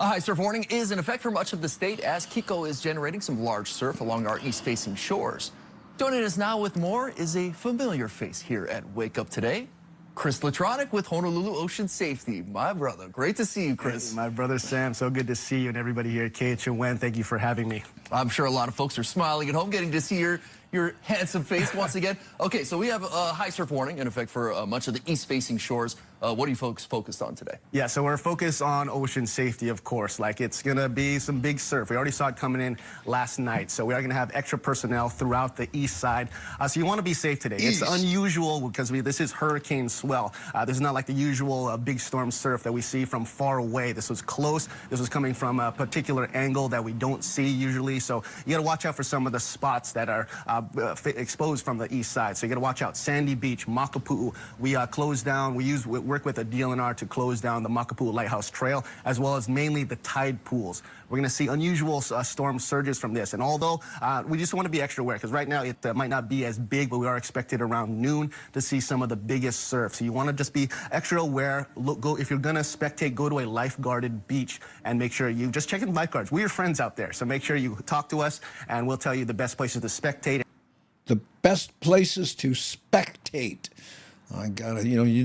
A high surf warning is in effect for much of the state as Kiko is generating some large surf along our east-facing shores. Joining us now with more is a familiar face here at Wake Up Today, Chris Latronic with Honolulu Ocean Safety. My brother, great to see you, Chris. Hey, my brother Sam, so good to see you and everybody here at KHON. Thank you for having me. I'm sure a lot of folks are smiling at home, getting to see your handsome face once again. Okay, so we have a high surf warning in effect for much of the east-facing shores. What are you folks focused on today? Yeah, so we're focused on ocean safety, of course. Like, it's going to be some big surf. We already saw it coming in last night. So we are going to have extra personnel throughout the east side. So you want to be safe today. East. It's unusual because this is hurricane swell. This is not like the usual big storm surf that we see from far away. This was close. This was coming from a particular angle that we don't see usually. So you got to watch out for some of the spots that are exposed from the east side. So you got to watch out. Sandy Beach, Makapu'u. We closed down. We work with a DLNR to close down the Makapu'u Lighthouse Trail, as well as mainly the tide pools. We're going to see unusual storm surges from this. And although we just want to be extra aware, because right now it might not be as big, but we are expected around noon to see some of the biggest surf. So you want to just be extra aware. If you're going to spectate, go to a lifeguarded beach and make sure you just check in lifeguards. We're your friends out there. So make sure you talk to us and we'll tell you the best places to spectate. The best places to spectate. I got it.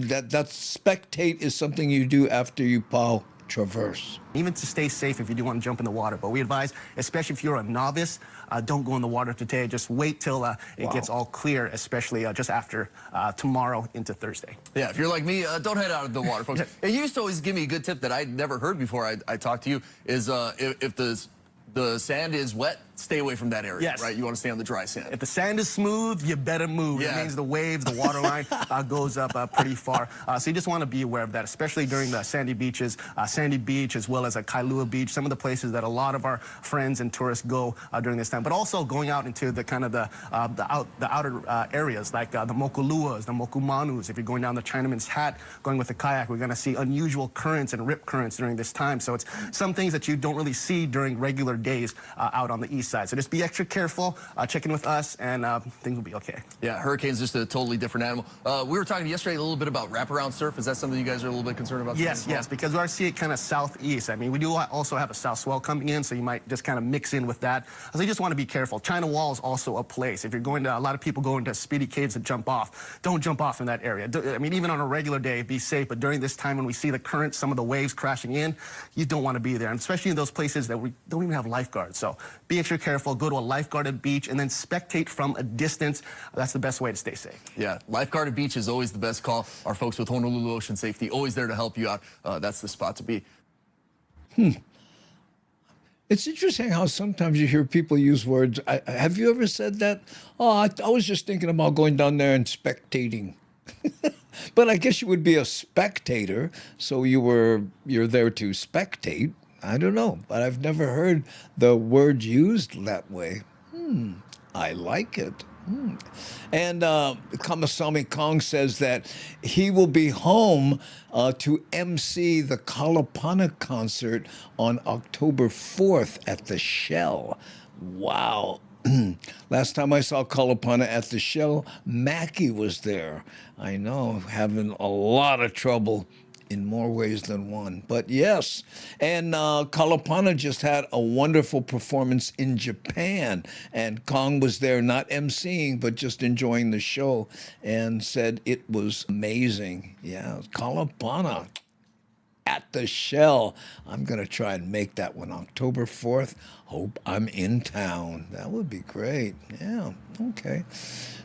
That spectate is something you do after you plow traverse. Even to stay safe if you do want to jump in the water. But we advise, especially if you're a novice, don't go in the water today. Just wait till it gets all clear, especially just after tomorrow into Thursday. Yeah, if you're like me, don't head out of the water, folks. It used to always give me a good tip that I'd never heard before I talked to you is if the sand is wet, stay away from that area, yes. Right? You want to stay on the dry sand. If the sand is smooth, you better move. Yeah. It means the waves, the water line goes up pretty far. So you just want to be aware of that, especially during the sandy beaches, Sandy Beach, as well as Kailua Beach, some of the places that a lot of our friends and tourists go during this time. But also going out into the kind of the outer areas, like the Mokuluas, the Mokumanus. If you're going down the Chinaman's Hat, going with a kayak, we're going to see unusual currents and rip currents during this time. So it's some things that you don't really see during regular days out on the east side. So just be extra careful, check in with us, and things will be okay. Yeah, hurricane's just a totally different animal. We were talking yesterday a little bit about wraparound surf. Is that something you guys are a little bit concerned about? Yes, yes, because we are seeing it kind of southeast. I mean, we do also have a south swell coming in, so you might just kind of mix in with that. So you just want to be careful. China Wall is also a place. If you're going to, a lot of people go into Speedy Caves to jump off. Don't jump off in that area. I mean, even on a regular day, be safe, but during this time when we see the currents, some of the waves crashing in, you don't want to be there, and especially in those places that we don't even have lifeguards. So be extra careful, go to a lifeguarded beach, and then spectate from a distance. That's the best way to stay safe. Yeah, lifeguarded beach is always the best call. Our folks with Honolulu Ocean Safety, always there to help you out. That's the spot to be. It's interesting how sometimes you hear people use words. Have you ever said that? Oh, I was just thinking about going down there and spectating. But I guess you would be a spectator, so you're there to spectate. I don't know, but I've never heard the word used that way. I like it. And Kamasami Kong says that he will be home to MC the KALAPANA concert on October 4th at the Shell. Wow. Last time I saw KALAPANA at the Shell, Mackie was there. I know, having a lot of trouble in more ways than one. But yes, and KALAPANA just had a wonderful performance in Japan, and Kong was there not emceeing, but just enjoying the show, and said it was amazing. Yeah, KALAPANA at the Shell. I'm going to try and make that one October 4th. Hope I'm in town. That would be great. Yeah, okay.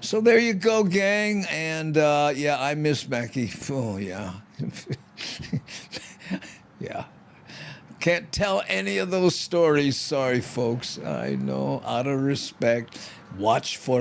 So there you go, gang. And yeah, I miss Mackie. Oh, yeah. Yeah. Can't tell any of those stories. Sorry, folks. I know, out of respect. Watch for